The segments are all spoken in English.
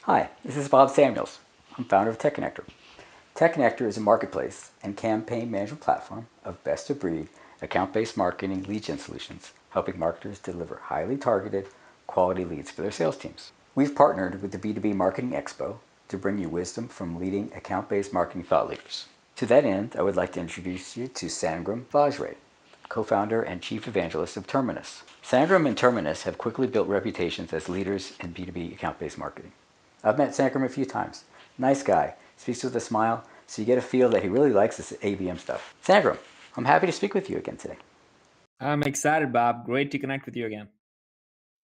Hi, this is Bob Samuels. I'm founder of TechConnectr. TechConnectr is a marketplace and campaign management platform of best-of-breed, account-based marketing lead gen solutions, helping marketers deliver highly targeted, quality leads for their sales teams. We've partnered with the B2B Marketing Expo to bring you wisdom from leading account-based marketing thought leaders. To that end, I would like to introduce you to Sangram Vajre, co-founder and chief evangelist of Terminus. Sangram and Terminus have quickly built reputations as leaders in B2B account-based marketing. I've met Sangram a few times. Nice guy, speaks with a smile, so you get a feel that he really likes this ABM stuff. Sangram, I'm happy to speak with you again today. I'm excited, Bob. Great to connect with you again.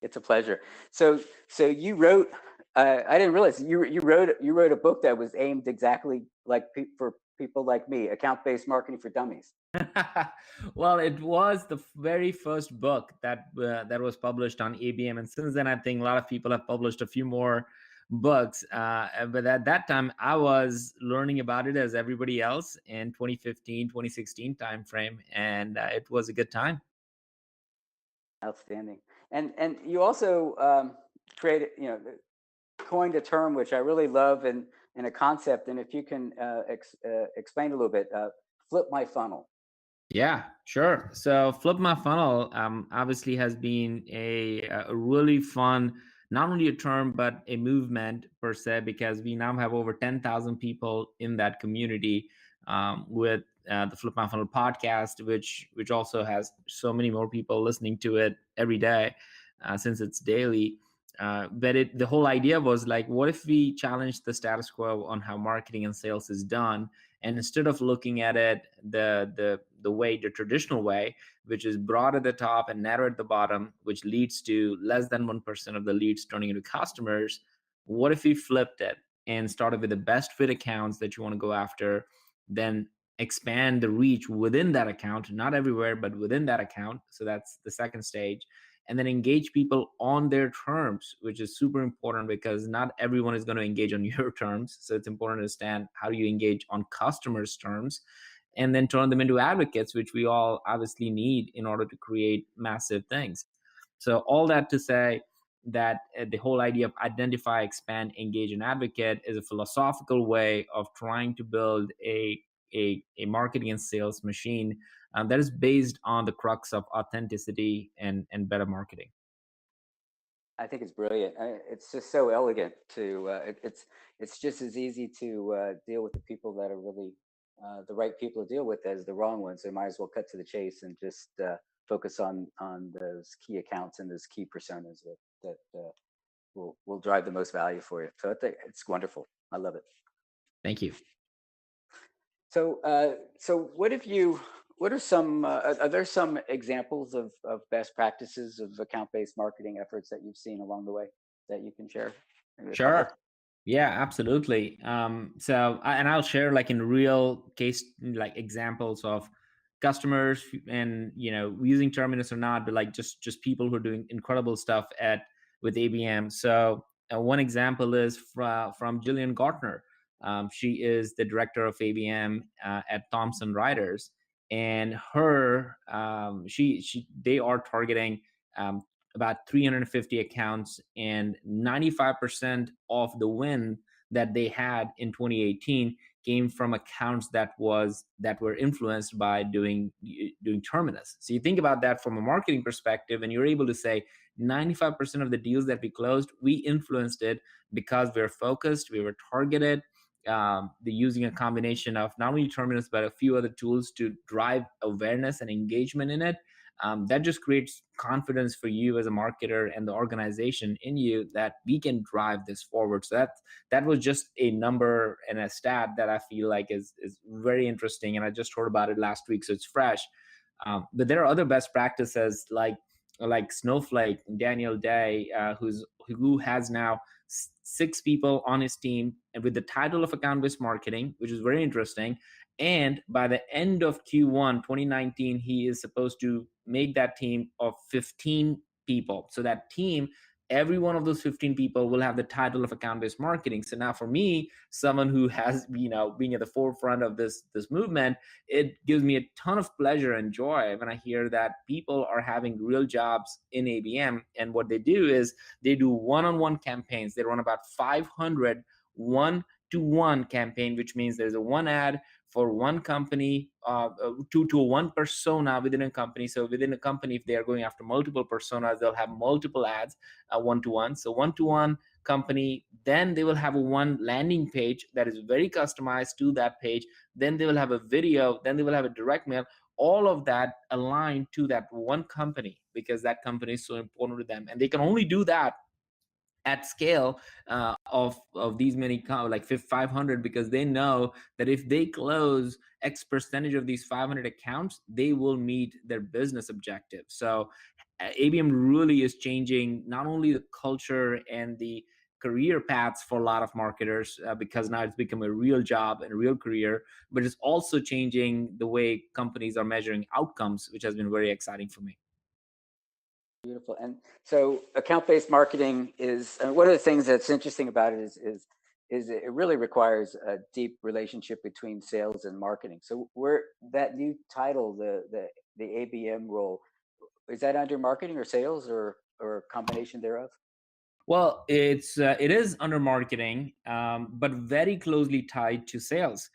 It's a pleasure. So you wrote. I didn't realize you wrote a book that was aimed exactly like for people like me, account-based marketing for dummies. Well, it was the very first book that was published on ABM, and since then, I think a lot of people have published a few more books. But at that time, I was learning about it as everybody else in 2015, 2016 timeframe, and it was a good time. Outstanding. And you also created, coined a term which I really love and a concept. And if you can explain a little bit, flip my funnel. Yeah, sure. So Flip My Funnel obviously has been a really fun, not only a term, but a movement per se, because we now have over 10,000 people in that community with the Flip My Funnel podcast, which also has so many more people listening to it every day since it's daily. But the whole idea was like, what if we challenge the status quo on how marketing and sales is done? And instead of looking at it the traditional way, which is broad at the top and narrow at the bottom, which leads to less than 1% of the leads turning into customers, what if we flipped it and started with the best fit accounts that you want to go after, then expand the reach within that account, not everywhere, but within that account. So that's the second stage. And then engage people on their terms, which is super important because not everyone is going to engage on your terms. So it's important to understand how do you engage on customers' terms, and then turn them into advocates, which we all obviously need in order to create massive things. So all that to say that the whole idea of identify, expand, engage, and advocate is a philosophical way of trying to build a marketing and sales machine that is based on the crux of authenticity and better marketing. I think it's brilliant. It's just so elegant to. It's just as easy to deal with the people that are really the right people to deal with as the wrong ones. So might as well cut to the chase and just focus on those key accounts and those key personas that will drive the most value for you. So I think it's wonderful. I love it. Thank you. So what if you? What are some? Are there some examples of best practices of account-based marketing efforts that you've seen along the way that you can share? Maybe a couple. Sure. Yeah, absolutely. And I'll share like in real case, like examples of customers and, using Terminus or not, but like just people who are doing incredible stuff with ABM. So one example is from Jillian Gartner. She is the director of ABM at Thomson Reuters, and they are targeting about 350 accounts, and 95% of the win that they had in 2018 came from accounts that were influenced by doing Terminus. So you think about that from a marketing perspective, and you're able to say 95% of the deals that we closed, we influenced it because we were focused, we were targeted. The using a combination of not only Terminus but a few other tools to drive awareness and engagement in it. That just creates confidence for you as a marketer and the organization in you that we can drive this forward. So that was just a number and a stat that I feel like is very interesting, and I just heard about it last week, so it's fresh. But there are other best practices like Snowflake, Daniel Day, who has now 6 people on his team and with the title of account-based marketing, which is very interesting. And by the end of Q1 2019, he is supposed to make that team of 15 people. So that team every one of those 15 people will have the title of account-based marketing. So now for me, someone who has, being at the forefront of this movement, it gives me a ton of pleasure and joy when I hear that people are having real jobs in ABM. And what they do is they do one-on-one campaigns. They run about 500 one-to-one campaign, which means there's a one ad for one company, to one persona within a company. So within a company, if they are going after multiple personas, they'll have multiple ads, one-to-one. So one-to-one company, then they will have a one landing page that is very customized to that page. Then they will have a video, then they will have a direct mail, all of that aligned to that one company, because that company is so important to them. And they can only do that at scale, of these many, like 500, because they know that if they close X percentage of these 500 accounts, they will meet their business objective. So ABM really is changing not only the culture and the career paths for a lot of marketers, because now it's become a real job and a real career, but it's also changing the way companies are measuring outcomes, which has been very exciting for me. Beautiful. And so account-based marketing is one of the things that's interesting about it is it really requires a deep relationship between sales and marketing. So where that new title, the ABM role, is that under marketing or sales or a combination thereof? Well, it is under marketing, but very closely tied to sales,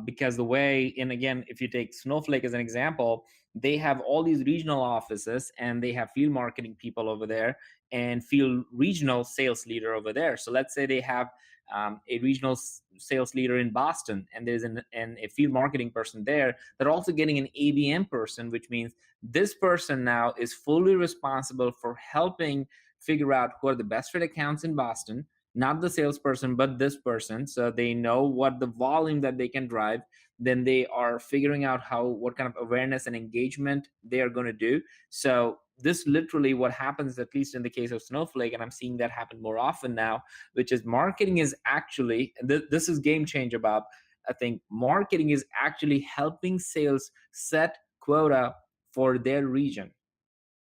because the way, and again, if you take Snowflake as an example, they have all these regional offices and they have field marketing people over there and field regional sales leader over there. So let's say they have a regional sales leader in Boston, and there's a field marketing person there. They're also getting an ABM person, which means this person now is fully responsible for helping figure out who are the best fit accounts in Boston, not the salesperson, but this person. So they know what the volume that they can drive. Then they are figuring out what kind of awareness and engagement they are going to do. So this literally what happens, at least in the case of Snowflake, and I'm seeing that happen more often now, which is marketing is actually, this is game changer, Bob. I think marketing is actually helping sales set quota for their region,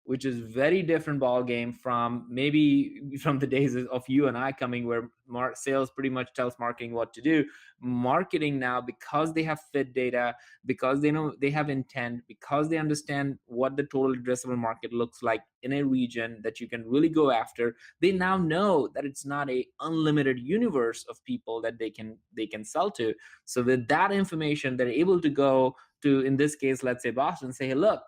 which is very different ball game from maybe from the days of you and I coming, where sales pretty much tells marketing what to do. Marketing now, because they have fit data, because they know they have intent, because they understand what the total addressable market looks like in a region that you can really go after, they now know that it's not a unlimited universe of people that they can sell to. So with that information, they're able to go to, in this case, let's say Boston, say, hey, look,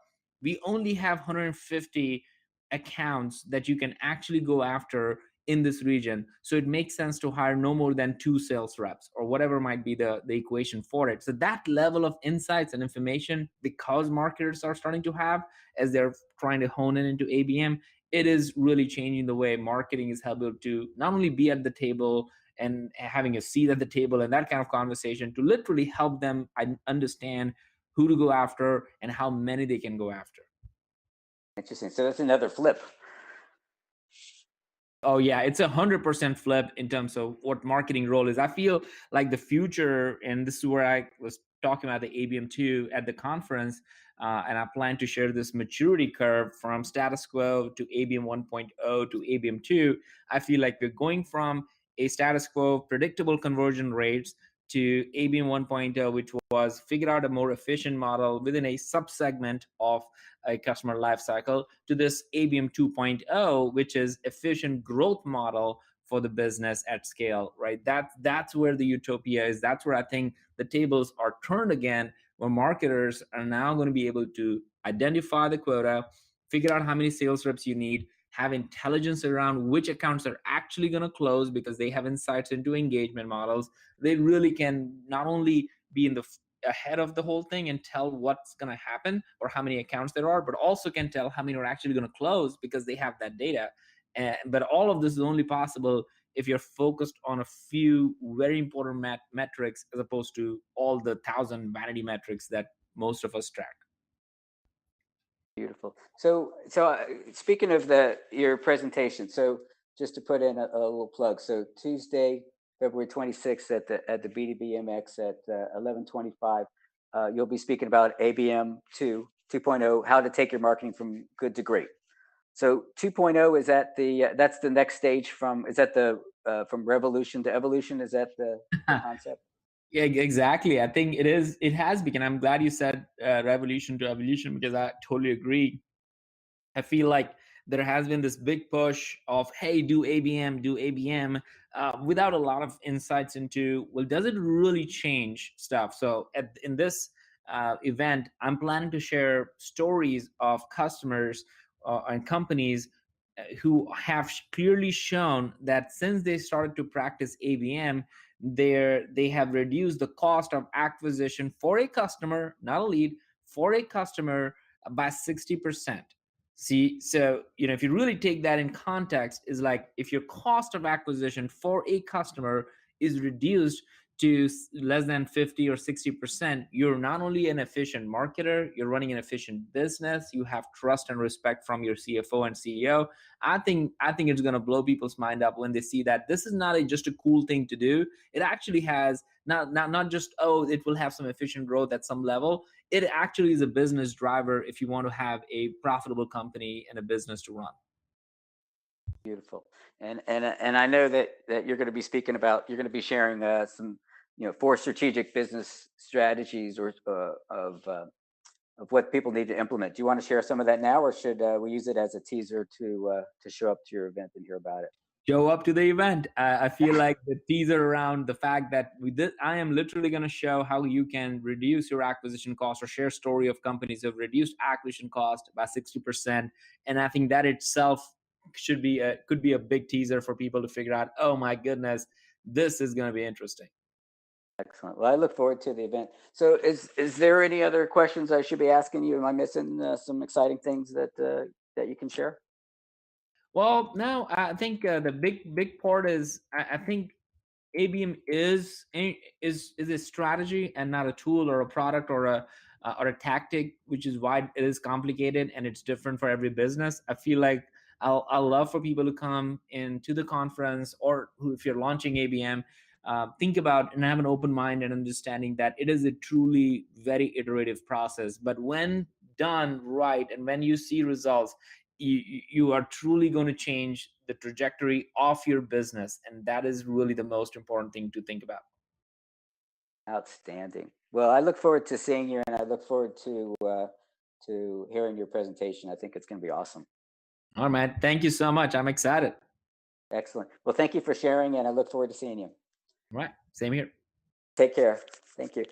we only have 150 accounts that you can actually go after in this region. So it makes sense to hire no more than 2 sales reps, or whatever might be the equation for it. So that level of insights and information, because marketers are starting to have, as they're trying to hone in into ABM, it is really changing the way marketing is able to not only be at the table and having a seat at the table and that kind of conversation, to literally help them understand who to go after and how many they can go after. Interesting. So that's another flip. Oh yeah, it's 100% flip in terms of what marketing role is. I feel like the future, and this is where I was talking about the ABM2 at the conference, and I plan to share this maturity curve from status quo to ABM 1.0 to ABM2. I feel like we're going from a status quo, predictable conversion rates, to ABM 1.0, which was figure out a more efficient model within a subsegment of a customer lifecycle, to this ABM 2.0, which is efficient growth model for the business at scale, right? That's where the utopia is. That's where I think the tables are turned again, where marketers are now going to be able to identify the quota, figure out how many sales reps you need, have intelligence around which accounts are actually going to close because they have insights into engagement models. They really can not only be in the ahead of the whole thing and tell what's going to happen or how many accounts there are, but also can tell how many are actually going to close because they have that data. But all of this is only possible if you're focused on a few very important metrics, as opposed to all the 1,000 vanity metrics that most of us track. Beautiful. So speaking of your presentation, so just to put in a little plug, so Tuesday, February 26th at the B2BMX at 11:25, you'll be speaking about ABM 2.0, how to take your marketing from good to great. So 2.0 is that that's the next stage from, is that the from revolution to evolution? Is that the concept? Yeah, exactly. I think it is. It has become. I'm glad you said revolution to evolution, because I totally agree. I feel like there has been this big push of, hey, do ABM, without a lot of insights into, well, does it really change stuff? So in this event, I'm planning to share stories of customers and companies who have clearly shown that since they started to practice ABM, they have reduced the cost of acquisition for a customer, not a lead, for a customer by 60%. See, so if you really take that in context, is like, if your cost of acquisition for a customer is reduced to less than 50 or 60%, you're not only an efficient marketer, you're running an efficient business, you have trust and respect from your CFO and CEO. I think it's going to blow people's mind up when they see that this is not just a cool thing to do. It actually has not just, oh, it will have some efficient growth at some level. It actually is a business driver if you want to have a profitable company and a business to run. Beautiful. And I know that you're going to be speaking about, you're going to be sharing some, 4 strategic business strategies or of what people need to implement. Do you want to share some of that now, or should we use it as a teaser to show up to your event and hear about it? Show up to the event. I feel like the teaser around the fact that I am literally going to show how you can reduce your acquisition cost, or share story of companies who have reduced acquisition cost by 60%. And I think that itself could be a big teaser for people to figure out, oh my goodness, this is going to be interesting. Excellent. Well, I look forward to the event. So, is there any other questions I should be asking you? Am I missing some exciting things that you can share? Well, no, I think the big part is, I think ABM is a strategy and not a tool or a product or a tactic, which is why it is complicated and it's different for every business. I feel like I'll love for people to come into the conference, or if you're launching ABM, think about and have an open mind and understanding that it is a truly very iterative process. But when done right and when you see results, you are truly going to change the trajectory of your business, and that is really the most important thing to think about. Outstanding. Well, I look forward to seeing you, and I look forward to hearing your presentation. I think it's going to be awesome. All right, man, thank you so much. I'm excited. Excellent. Well, thank you for sharing, and I look forward to seeing you. All right, same here. Take care. Thank you.